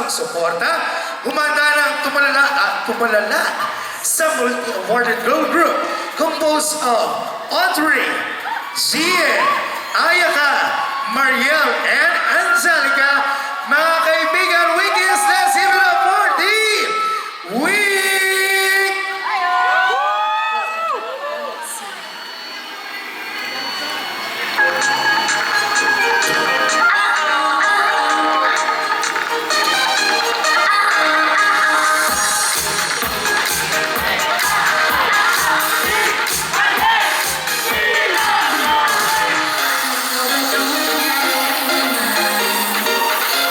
suporta, humanda ng tumalala at tumalala sa multi-awarded girl group composed of Audrey, Zien, Ayaka, Mariel, and Angelica. Mga kaibigan, Wikis, let's give it up for the Week!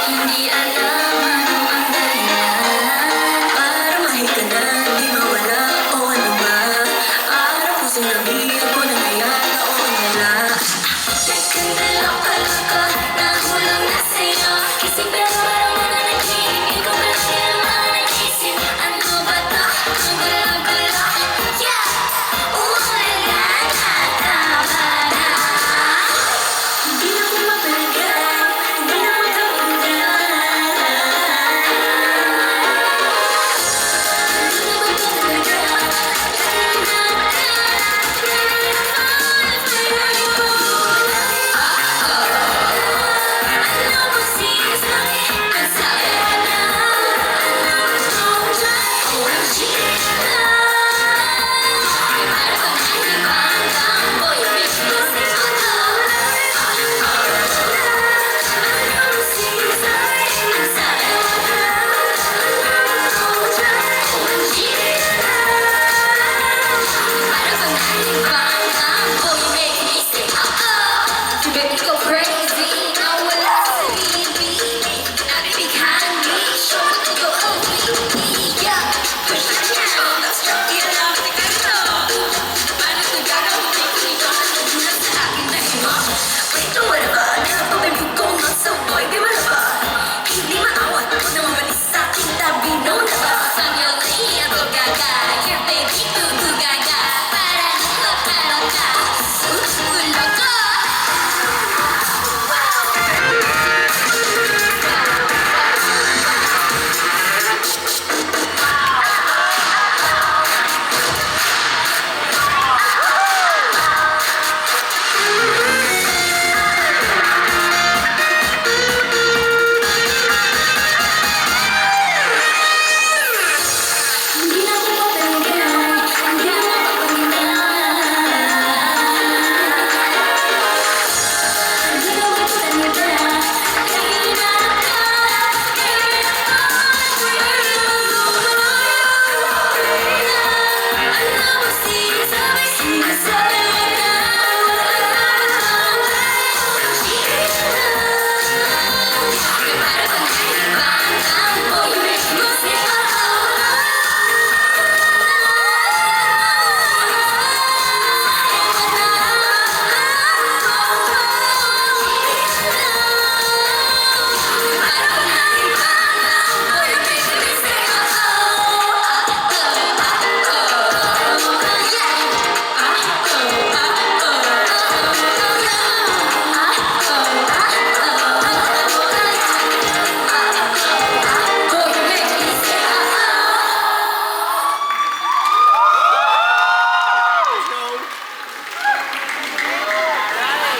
Hindi alam ano ang dahilan para mahita na di mawala o ano ba. Para pusong nabihag ko na ngayon taon nila. Nagkandalak pala ka, nahulang na sa'yo. Kising pero parang mga nag-iing, ikaw pala kaya mga nag-isip. Ano ba to? Ang gulo-gulo. Yeah! Wala na tama na. Hindi na ko mapalagay, hindi na magkapunta.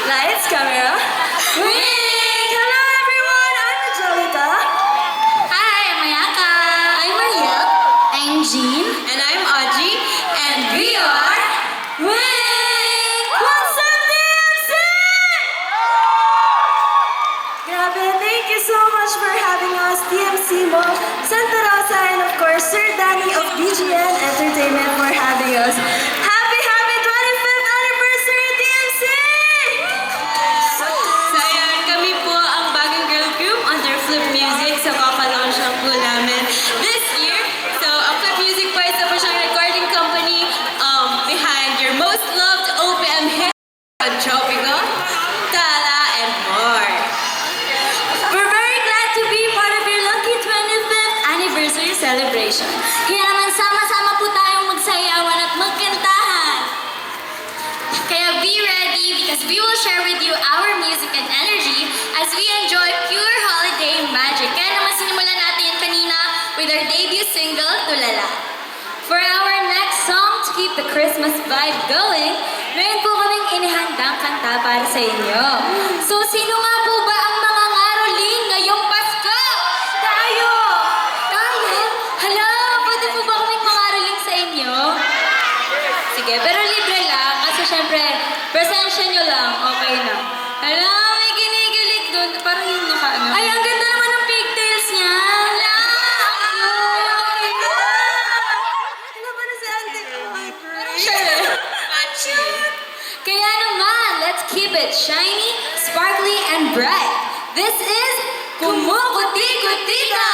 Lights, camera. Wing! Hello everyone, I'm Angelica. Hi, I'm Ayaka. I'm Mariel. I'm Jean. And I'm Audrey. And we are Wing! What's up, DMC? Grabe, thank you so much for having us, DMC Mo, Santa Rosa, and of course, Sir Danny of BGN Entertainment for having us. Happy 25th anniversary, DMC! Sayang, kami po ang bagong girl group under Flip Music. So, kapalaunch lang po namin this year. So, ang Flip Music po ay isa po siyang recording company behind your most loved OPM hit, Tropico, Tala, and more. We're very glad to be part of your lucky 25th anniversary celebration. Kaya naman sama-sama po tayong magsayawan at magkantahan. Kaya be ready because we will share with you our music and energy as we enjoy pure holiday magic. Kaya naman sinimulan natin with our debut single, Tulala. For our next song to keep the Christmas vibe going, meron po kaming inihandang kanta para sa inyo. So, sino nga po ba ang mga ngaroling ngayong Pasko? Tayo! Tayo? Hala, pwede po ba kaming mangaroling sa inyo? Sige, pero libre lang. Kasi syempre, presensya nyo lang. Okay na. Hala, may ginigilit doon. Parang yung naka-ano. Ay, ang ganda naman ng pigtails niya. Hala! Hala, parang si Auntie. Parang siya eh. Kaya naman, let's keep it shiny, sparkly, and bright. This is Kumukuti-Kutita!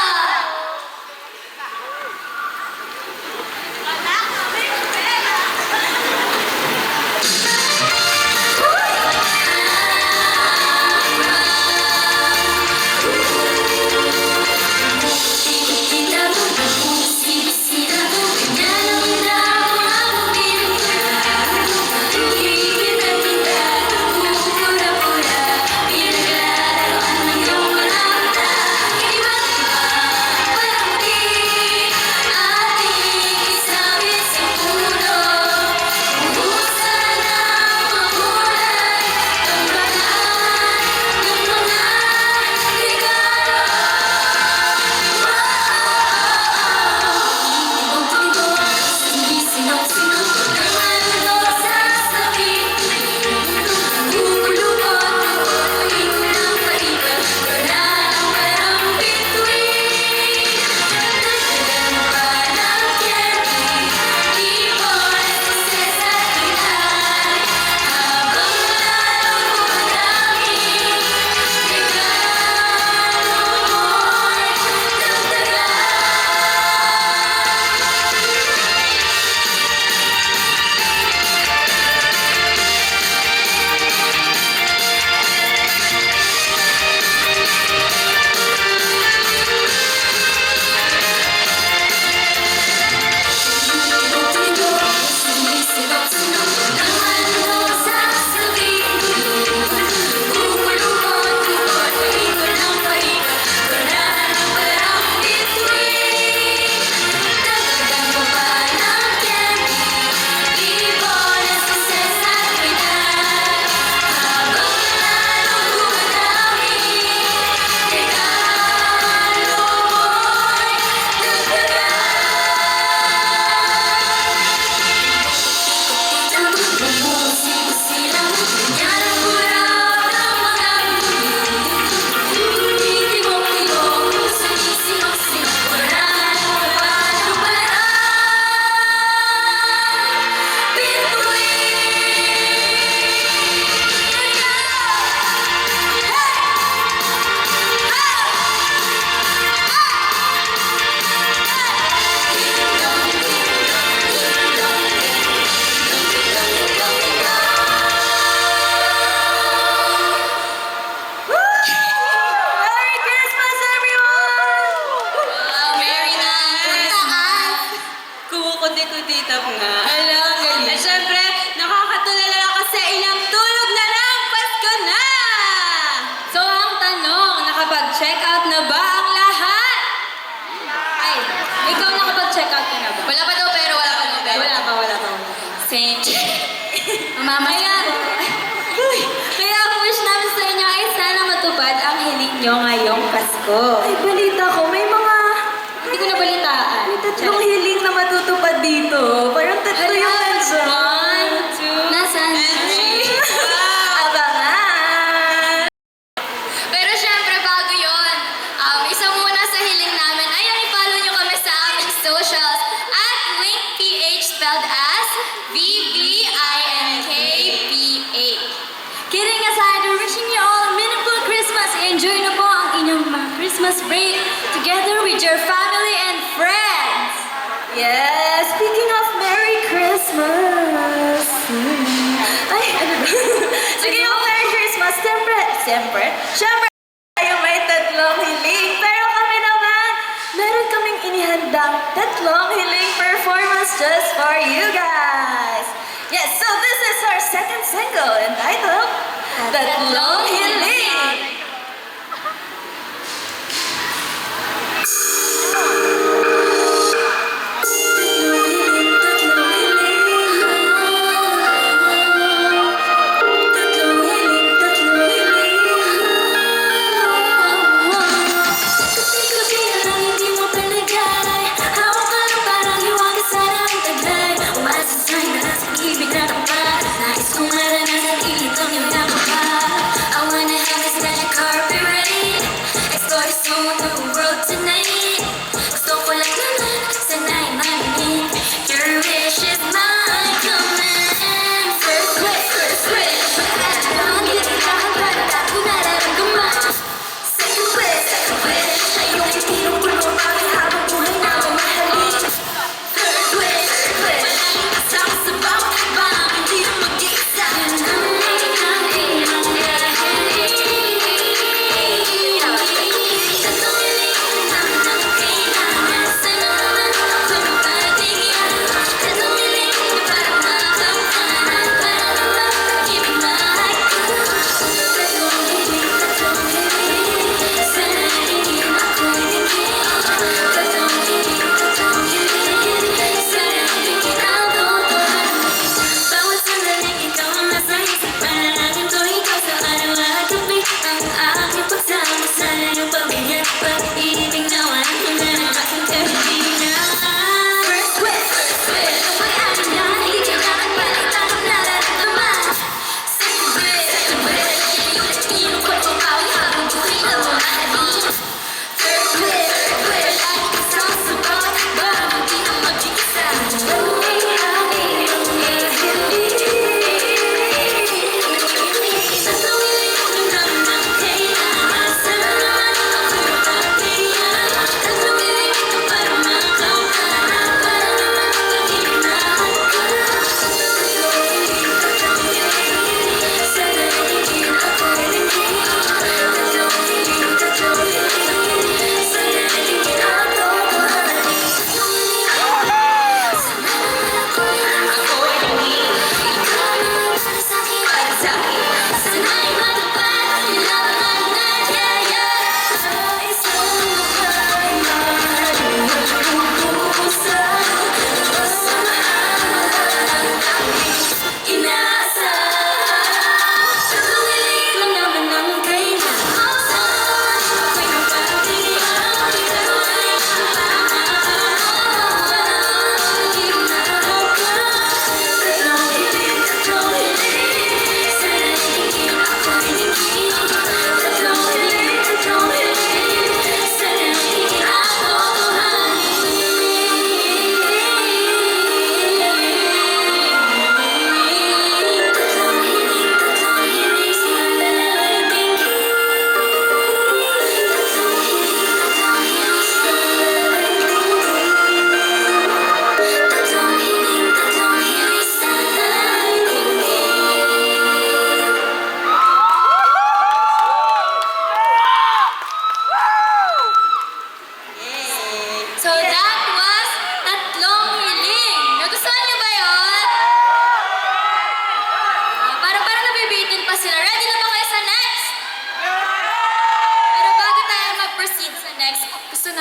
Merry Christmas, everyone! Wow, Merry na! Kumukuti-kutita po nga. Hala, galing. At syempre, nakakatulala lang kasi ilang tulog na lang, Pasko na! So, ang tanong, nakapag-check out na ba ang lahat? Ay, ikaw nakapag-check out ka na ba? Wala pa daw pero wala pa daw pero. Wala pa. Same. Mamaya. Uy, kaya ang wish namin sa inyo ay sana matupad ang hiling nyo ngayong Pasko. Ay, balita ko, may mga Hindi ko nabalitaan. tatlong hiling na matutupad dito. Parang tatlo yung nandyan. 1, 2, nasaan? Abangan! Pero syempre, bago yun, isa muna sa hiling namin ay ang i-follow nyo kami sa aming socials at LinkPH spelled as VVINKPH. Kidding aside, we're wishing you all a meaningful Christmas. Enjoy na po ang inyong mga Christmas break together with your family and friends. Yes, speaking of Merry Christmas. Ay, ano ba? Speaking of Merry Christmas, siyempre, tayo may tatlong hiling. Pero kami naman, meron kaming inihandang tatlong hiling performance just for you guys. Yes, so this is our second single entitled Tatlong Hiling.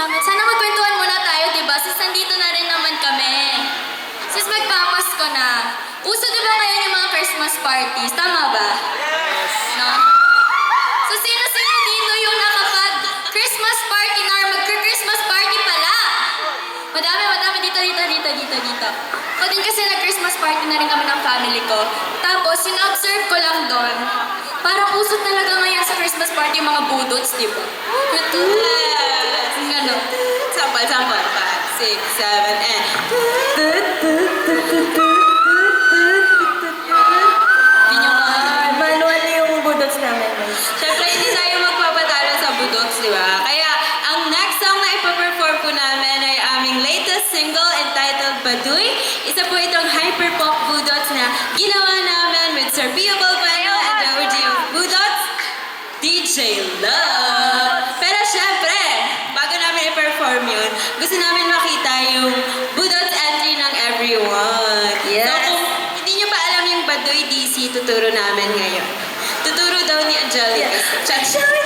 namin. Sana magkwentuhan muna tayo, di ba? Sis, nandito na rin naman kami. Sis, magpapasko na. Uso di ba ngayon yung mga Christmas parties? Tama ba? No? So, sino-sino dito yung nakapag-Christmas party na or mag-Christmas party pala? Madami. Dito. Ako din kasi nag-Christmas party na rin kami ng family ko. Tapos, sin-observe ko lang doon. Parang uso talaga ngayon sa Christmas party yung mga budots, di ba? Yung ano? Sample. 5, 6, 7, and... Hindi nyo Manual yung budots namin. Siyempre, hindi tayo magpapatalo sa budots, di ba? Kaya, ang next song na ipaperform po namin ay aming latest single entitled Baduy. Isa po itong hyperpop budots na ginawa namin with Sir Pio Balbuena and the OG of budots, DJ Love. Pero syempre, bago namin i-perform yun, gusto namin makita yung budots entry ng everyone. Yes. So kung hindi nyo pa alam yung Baduy DC, tuturo namin ngayon. Tuturo daw ni Angelica. Siyempre,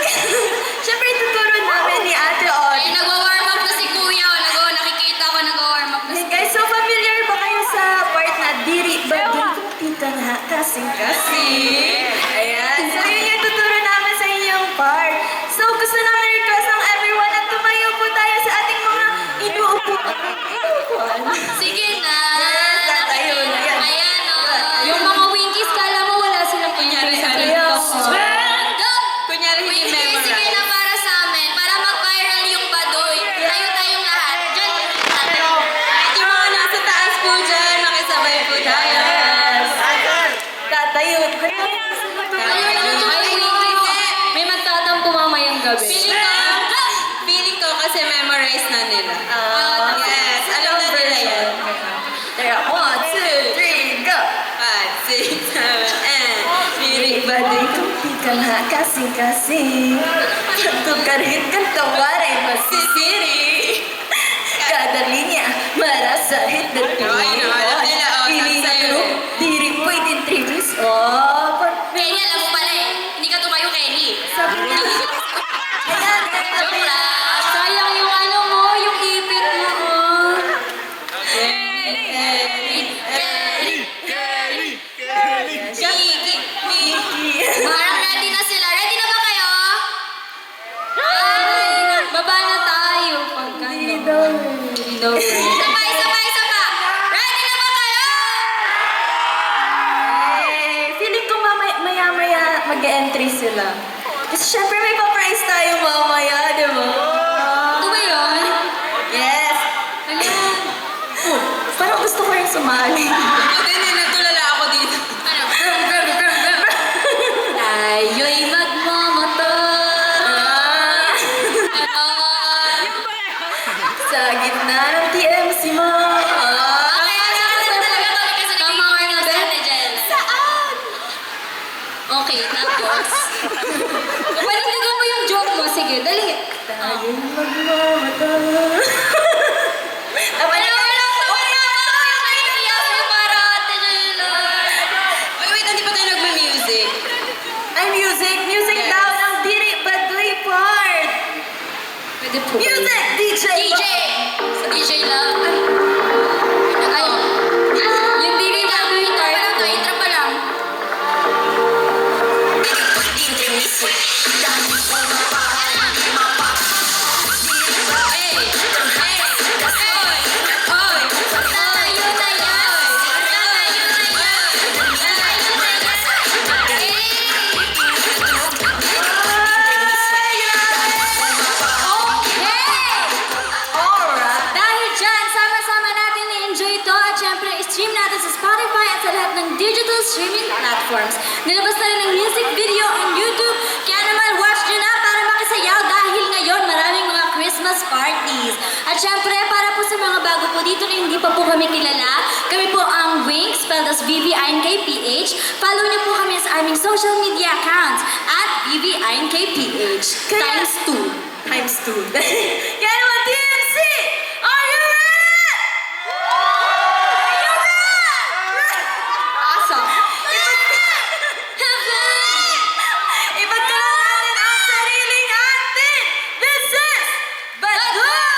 tuturo namin ni Ate Od. Ay, nagwa-warm up na si Kuya. Nakikita ko nagwa-warm up na si Guys, so familiar ba kayo sa part na diri ba kumpitan ha kasing-kasing? Ayan. So, yun yung tuturo namin sa inyong part. So, gusto namin request ng everyone at tumayo po tayo sa ating mga inuupuan. Sige na. Yes, tatayo na yan. Ayan, yung mga Winkies, kala mo wala silang Kunyari, sa ano? Go! Kunyari, hindi Winkies, sige memorize. na para sa amin. Para mag-viral yung Baduy. Tayo-tayong lahat. Diyan. Yung mga nasa taas po dyan, makisabay po tayo. Tatayo. Ay, Winkies. May magtatampo mamayang gabi. Feeling ko kasi memorize na nila. Yes, alam na nila yan. Tara, 1, 2, 3, go! 5, 6, 7, and... Diri ba di kumpitan ha kasing-kasing? Tukarit kang tawari masisiri. Kada linya, marasahit na Ay, no, alam nila, oh, Pili na sa'yo. group, diri pwedeng tribus. Oh, Kenny, alam mo pala eh. Hindi ka tumayo, Kenny. sabi niya. Ayan, Joke lang. Sayang yung ano mo, yung ipit mo, oh. Parang ready na sila. Ready na ba kayo? Ay, baba na tayo. Isa pa. Ready na ba kayo? Feeling ko maya-maya mag-entry sila. Kasi syempre may pa-prize tayo mamaya, di ba? Ito ba yun? Yes! Wala. Oh, parang gusto ko rin sumali. Ako din, natulala ako dito. Ano? Tayo'y magmamotor. Sa gitna ng TMC mo. Okay, nakasan talaga kami kasi naging sa Ate Jel. Saan? Okay, tapos. Panindigan mo yung joke mo. Sige, dali. Tayo'y magmamatal. Tama na. Wait, hindi pa tayo nagme-music. Ay, music daw ng Diri Baduy part. Pwede po. Music, DJ. DJ Love. Ay, yung DJ Love, intro pa lang. Alright. Dahil dyan, sama-sama natin i-enjoy ito at syempre i-stream natin sa Spotify at sa lahat ng digital streaming platforms. Nilabas na rin ng music video on YouTube, kaya naman watch nyo na para makisayaw dahil ngayon maraming mga Christmas parties. At syempre, para po sa mga bago po dito na hindi pa po kami kilala, kami po ang Wink, spelled as VVINKPH. Follow nyo po kami sa aming social media accounts at VVINKPH Kaya- times 2. Times 2. Kaya naman, TMC! Are you ready? Are you ready? Asa? Ipagkaroon natin ang sarili natin! This is Baduy!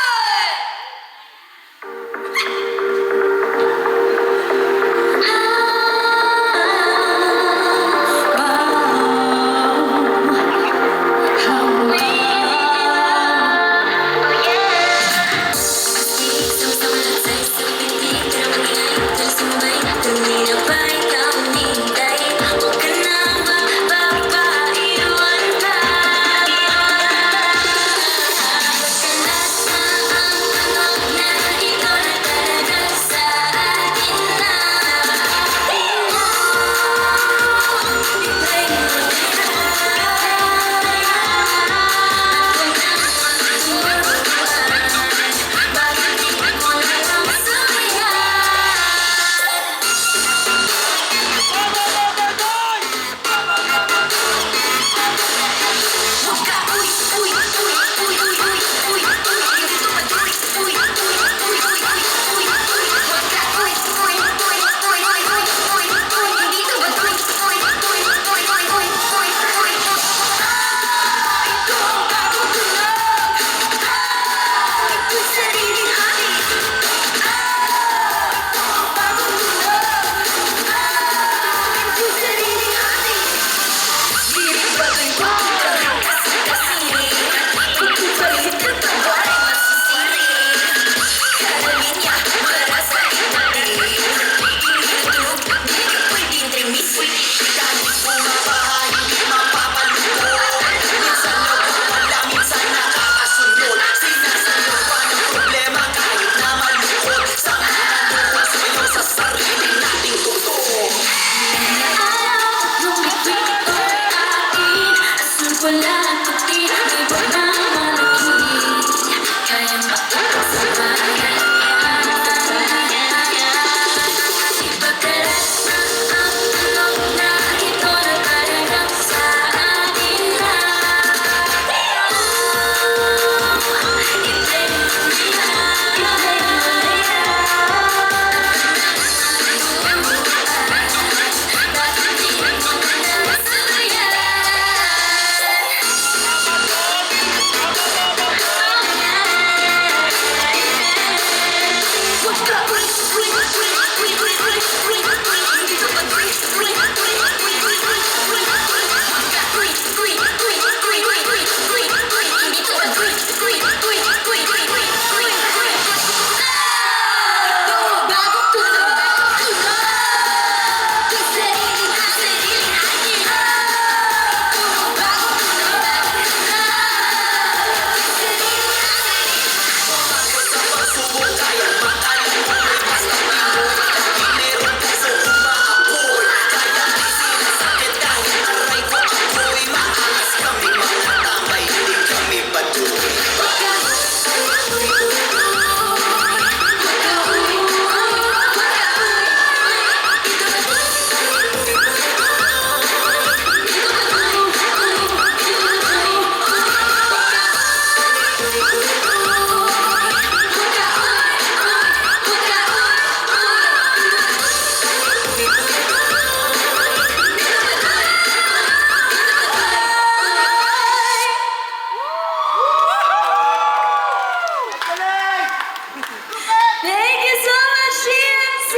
Thank you so much, TMC!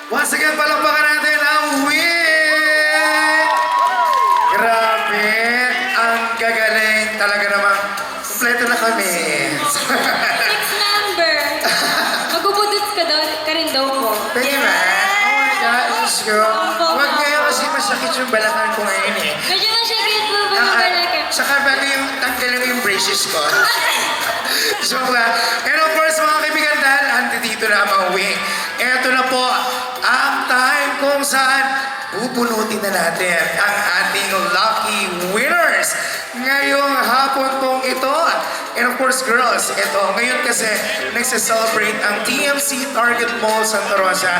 Once again, palakpakan natin ang win! Grabe, ang gagaling. Talaga namang kompleto na kami. Next number. Magubudot ka rin daw po. Pwede ba? Oh my God, let's go. Huwag ngayon kasi masakit yung balakang ko ngayon eh. Medyo masyagit po ba yung balakang? Saka bago yung tanggalin yung braces ko. So, and of course, mga kaibigan, dahil andito na ang mga wing. Eto na po, ang time kung saan pupunutin na natin ang ating lucky winners ngayong hapon pong ito. And of course, girls, ito, ngayon kasi nagse-celebrate ang TMC Target Mall Santa Rosa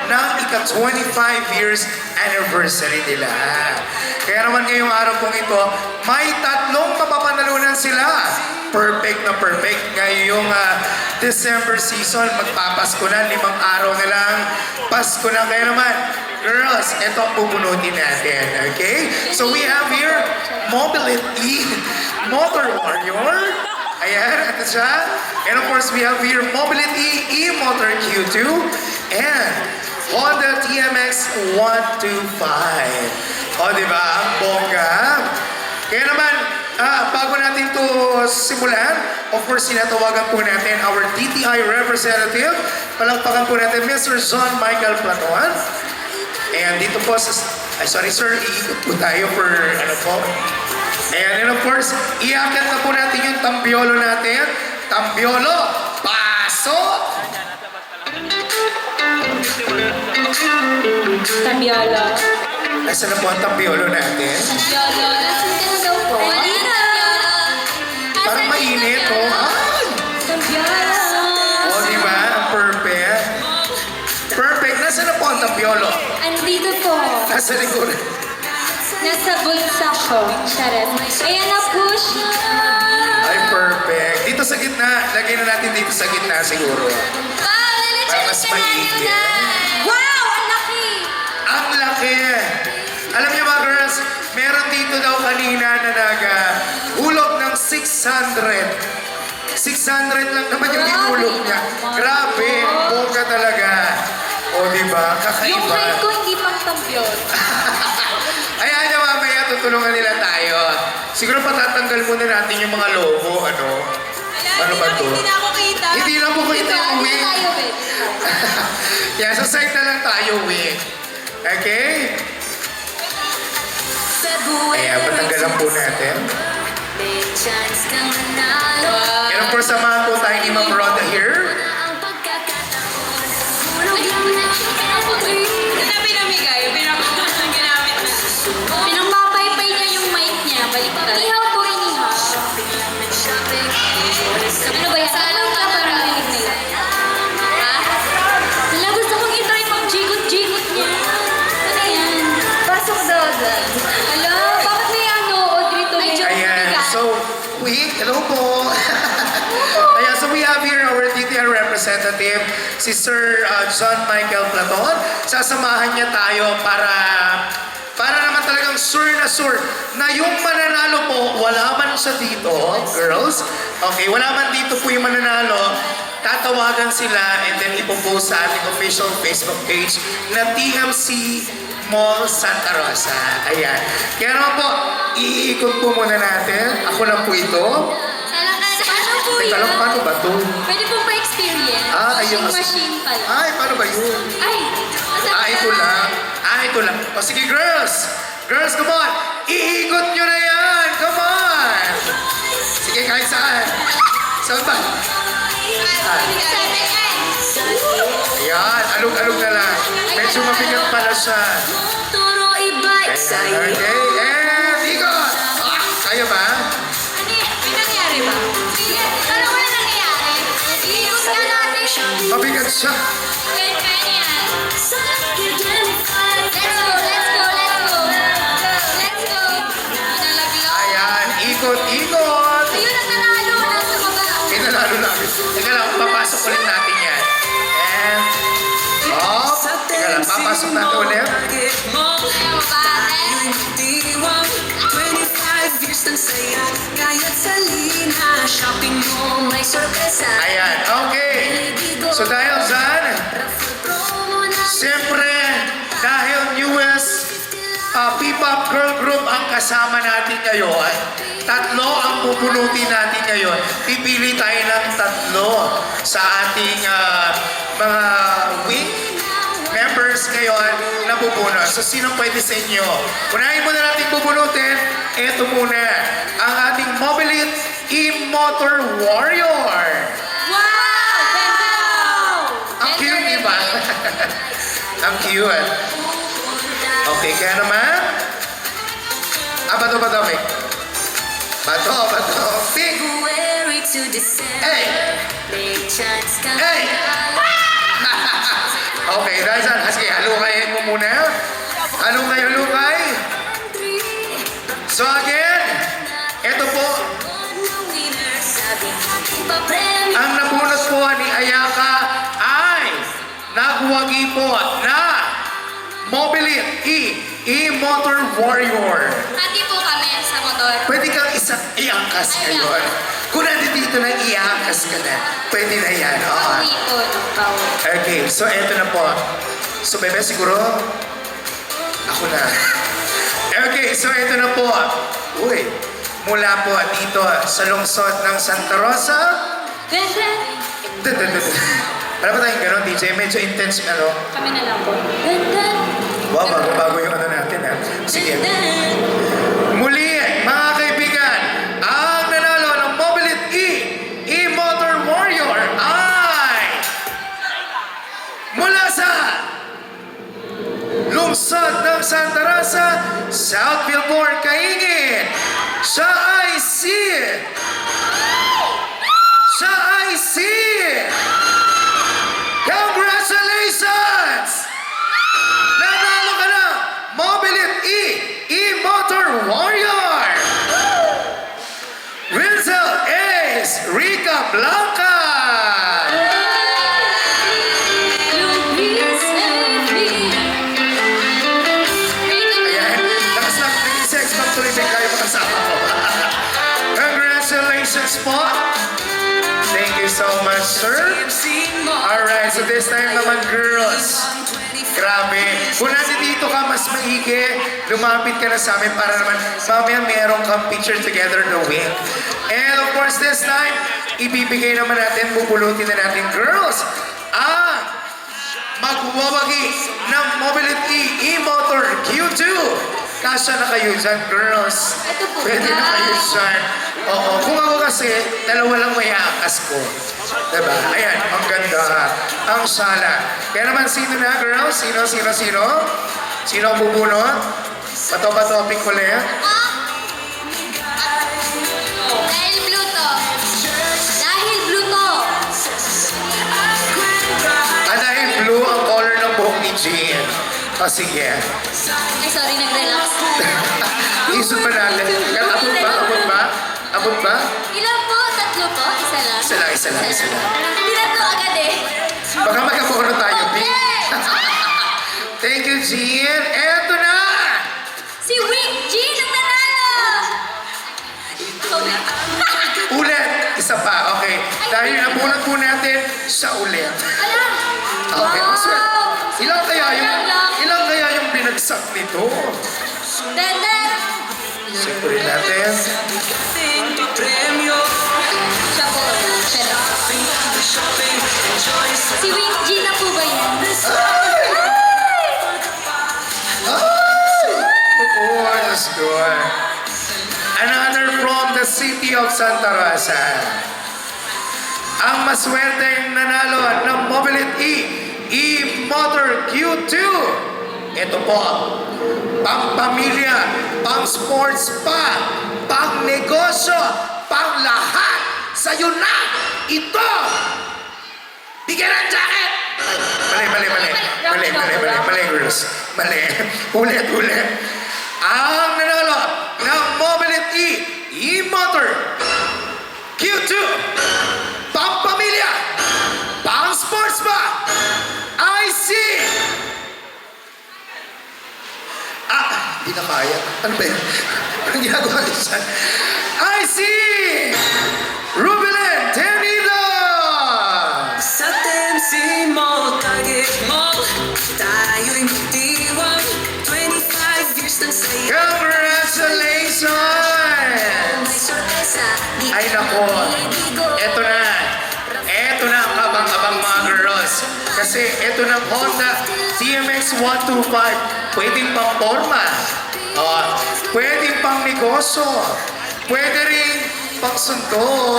ng ika-25 years anniversary nila. Kaya naman ngayong araw pong ito, may tatlong mapapanalunan sila. Perfect na perfect. Ngayong December season, magpapasko na, 5 araw na lang. Pasko na. Kaya naman, girls, ito ang pupunutin natin. Okay? So we have here, Mobility Motor Warrior. Ayan, ito siya. And of course, we have here Mobility E-Motor Q2 and Honda TMX 125. O, diba? Ang bongga. Kaya naman, bago natin ito simulan, of course, sinatawagan po natin our DTI representative. Palakpakan po natin, Mr. John Michael Platuan. And dito po, sorry sir, iikot po tayo for ano po. And of course, iakyat na po natin yung tambiolo natin. Tambiolo, pasok! Tabiolo. Nasaan na po ang tambiolo natin? Tabiolo. Nasaan ka na daw po? Malina. Parang mainit, oh. Ay! Tabiolo. O, di ba? Ang perfect. Perfect. Nasaan na po ang tambiolo? Andito po. Nasa likod. Nasa bulsa ko. Charet. Ayan na po siya. Ay, perfect. Dito sa gitna. Lagay na natin dito sa gitna siguro. Para mas mainit. Wow! Ang laki! Ang laki! Alam niyo mga girls, meron dito daw kanina na nag-hulog ng 600. 600 lang naman yung hinulog niya. Grabe, bongga talaga. O, diba? Kakaiba. Yung height ko hindi pang tambiol. Ayan niya mamaya, tutulungan nila tayo. Siguro patatanggal muna natin yung mga logo, ano? Ano ba to? Hindi na ako kita. Hindi na po kita yung Hindi wing. tayo, babe. Yeah, sa side na lang tayo, wing. Okay? Ayan, patanggalan po natin. And of course, samahan po tayo ni Ma'am Rhoda here. Pinamigay, ginamit na. Pinangpapaypay niya yung mic niya. Baliktad. Ihaw po inihaw. po. Ayan, so we have here our DTR representative, si Sir John Michael Platon. Sasamahan niya tayo para naman talagang sure na yung mananalo po, wala man siya dito, girls. Okay, wala man dito po yung mananalo. Tatawagan sila and then ipopost sa ating official Facebook page na TMC Mall Santa Rosa. Ayan. Kaya naman po, iikot po muna natin. Ako lang po ito. Paano po Teka lang, paano ba ito? Pwede po pa-experience. Ayun. Machine pala. Ay, paano ba yun? Ay! Ito lang. Ito lang. O sige, girls. Girls, come on. Iikot nyo na yan. Come on. Sige, kahit saan. Saan ba? Ayan, alog-alog na lang. Medyo mabigat pala siya. Turo iba'y sa'yo. Okay, and ikot. Kaya ba? May nangyari ba? Ano wala nangyayari? Iikot ka natin. Mabigat siya. Kaya niya. Let's go. Ayan, ikot. Ayun ang nanalo. Nasa baba. Pinalalo namin. Teka lang, papasok ulit natin yan. And, teka lang, papasok natin ulit. Ayan, okay. So dahil dyan, siyempre, dahil newest P-pop girl group ang kasama natin ngayon, tatlo ang pupunutin natin ngayon. Pipili tayo ng tatlo sa ating mga wing members ngayon na bubunot. So, sino pwede sa inyo? Unahin muna natin bubunutin. Ito muna, ang ating Mobilite E-Motor Warrior. Wow! Ang cute, di ba? Ang cute. Okay, kaya naman. Bato, Mick. Bato. Pink. Hey! Hey! Okay, dahil saan? Sige, halukayin mo muna. Halukay. So again, ito po, ang nabunot po ni Ayaka ay nagwagi po na Mobilite E-Motor Warrior. Hati po kami sa motor. Pwede kang isang iangkas ngayon. Kung nandito na iangkas ka na, pwede na yan. Pauwi po ng power. Okay, so eto na po. So bebe, siguro, ako na. Okay, so eto na po. Uy, mula po dito sa lungsod ng Santa Rosa. Para ba tayong gano'n, DJ? Medyo intense ano? Kami na lang po. Wow, bago yung ano natin ha. Sige. Muli, mga kaibigan, ang nanalo ng Mobilite E-Motor Warrior ay mula sa lungsod ng Santa Rosa, South Billboard, Caingin. Siya ay si Congratulations! Nanalo ka na Mobilite E-Motor Warrior! Rinzel Ace Rica Blanca! Ayan, lakas lang 36 pag tuloy kayo makasama ko. Congratulations po! Thank you so much, sir. Alright, so this time naman, girls. Grabe. Kung nandito ka, mas maigi, lumapit ka na sa amin para naman mamaya meron kang picture together na wing. And of course, this time, ibibigay naman natin, pupulutin na natin, girls, ang magwawagi ng Mobilite E-Motor Q2. Kasya na kayo dyan, girls. Ito po. Pwede na kayo dyan. Oo, kung ako kasi, dalawa lang may aakas ko. Diba? Ayan, ang ganda. Ang sala. Kaya naman, sino na, girls? Sino? Sino ang bubunot? Bato, pink ulit. Dahil blue to. Dahil blue ang color ng buhok ni Jean. O sige. Ay, sorry, nag-relax. Isip pa natin. Abot ba? Ilan po? Isa lang, isa lang. Binato agad eh. Baka magkapuno tayo, P. Thank you, Jean. Eto na! Si Wing Jean ang nanalo! Ulit! Isa pa, okay. Dahil nabunot po natin sa ulit. Ala! Okay, Wow! wow. Ilang kaya yung binagsak nito? Denden! Siyempre natin. Siya po. Siya lang. Si Wing Jean na po ba yan? Oh, that's good. Another from the city of Santa Rosa. Ang maswerteng nanalo ng Mobility E-Motor Q2. Ito po, pang pamilya, pang sports pa, pang negosyo, pang lahat. Sa'yo na! Ito! Bigyan ng jacket! Mali, girls. Mali. Ulit. Ang nanalo ng Mobility E-Motor Q2, pang pamilya, pang sports ba? I see! Hindi na kaya. Ano ba yun? Anong ginagawa niyo dyan? I see! Rubilin Tenido! Sa temsi mo, target mo, tayo'y magdiwang 25 years ng saya. Congratulations! May sorpresa, di Ay nako, eto na. Eto na ang abang-abang mga girls. Kasi eto na Honda TMX 125. Pwedeng pang forma. Pwedeng pang negosyo. Pwede rin pang sundo.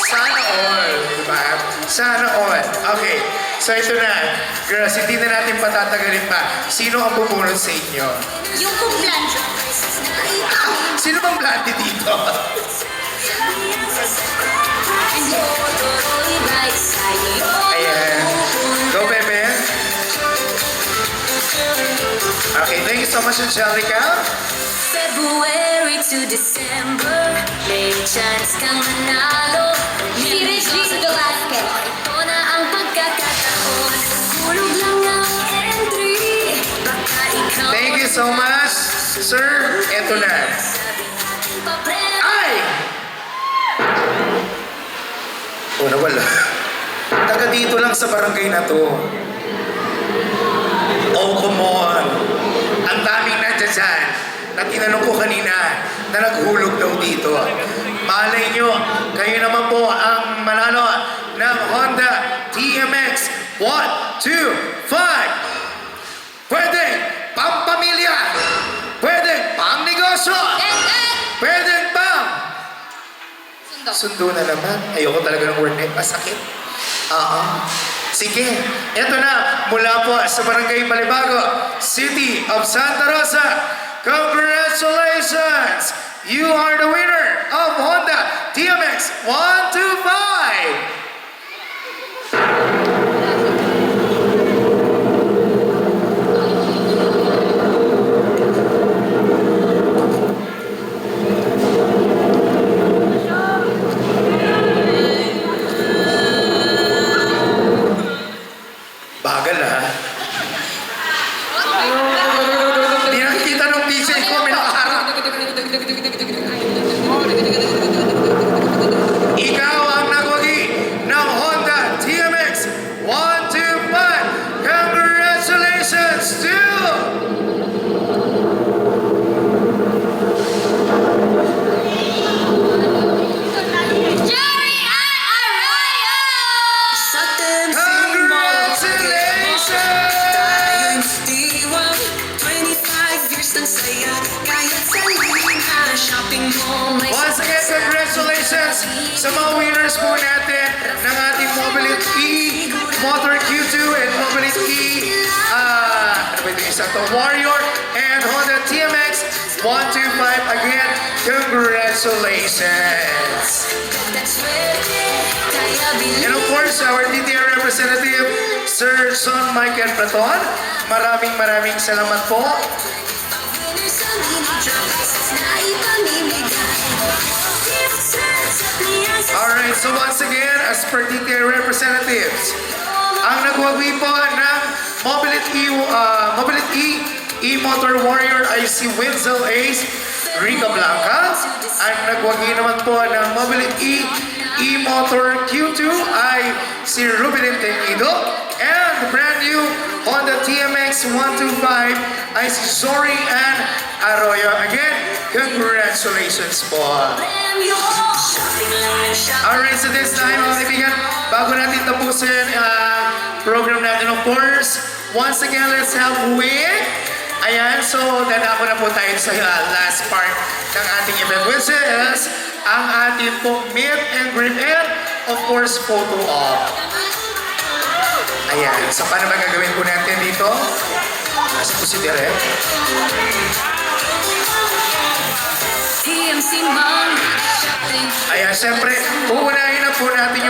Sana all. Diba? Sana all. Okay. So ito na. Girls, hindi na natin patatagalin pa. Sino ang bumunod sa inyo? Yung kumplan. Sino bang blondie dito? Ayan. Go, Bebe. Okay, thank you so much, Angelica. February to December, may chance kang manalo. Si Regine Velasquez. Ito na ang pagkakataon. Hulog lang ang entry. Baka ikaw Thank you so much, sir. Eto na. Ay! Oh, nawala. Taga dito lang sa barangay na to. Oh, come on. Ang daming nandiyan dyan na tinanong ko kanina na naghulog daw dito. Malay nyo, kayo naman po ang manalo ng Honda TMX 125. Pwede pang pamilya, pwede pang negosyo, pwede pang sundo na naman. Ayoko talaga ng word na yun. Masakit. Sige, eto na mula po sa Barangay Balibago, City of Santa Rosa. Congratulations! You are the winner of Honda TMX 125. Bagal ha. Hindi nakikita nung DJ ko, may nakaharap. Ikaw ang nagwagi ng Honda TMX 125. Congratulations to... Jerry Arroyo! Sa temsi mo, Congratulations! tayo'y magdiwang 25 years ng saya. Kahit sa lina, shopping mall, may Once again, congratulations sa mga winners po natin ng ating Mobility Motor Q2 and Mobility ano ba ito isa to? Warrior and Honda TMX 125. Again, congratulations! And of course, our DTR representative, Sir Son Michael Platon. Maraming salamat po. Alright, So once again, as per DTI representatives, ang nagwagi po ng Mobility E-Motor Warrior ay si Wenzel Ace Rica Blanca. Ang nagwagi naman po ng Mobility E-Motor Q2 ay si Ruben Tenido. And the brand new Honda TMX 125 ay si Zori Ann Arroyo. Again, congratulations po. Alright, so this time, mga kaibigan, bago natin tapusin ang program natin, of course, once again, let's have with, ayan, so dadako na po tayo sa last part ng ating event, which is ang ating pong meet and greet and, of course, photo op. Ayan, so paano ba gagawin po natin dito? Nasa po si Derek. TMC Mom Shopping. Ayan, syempre, uunahin na po natin yung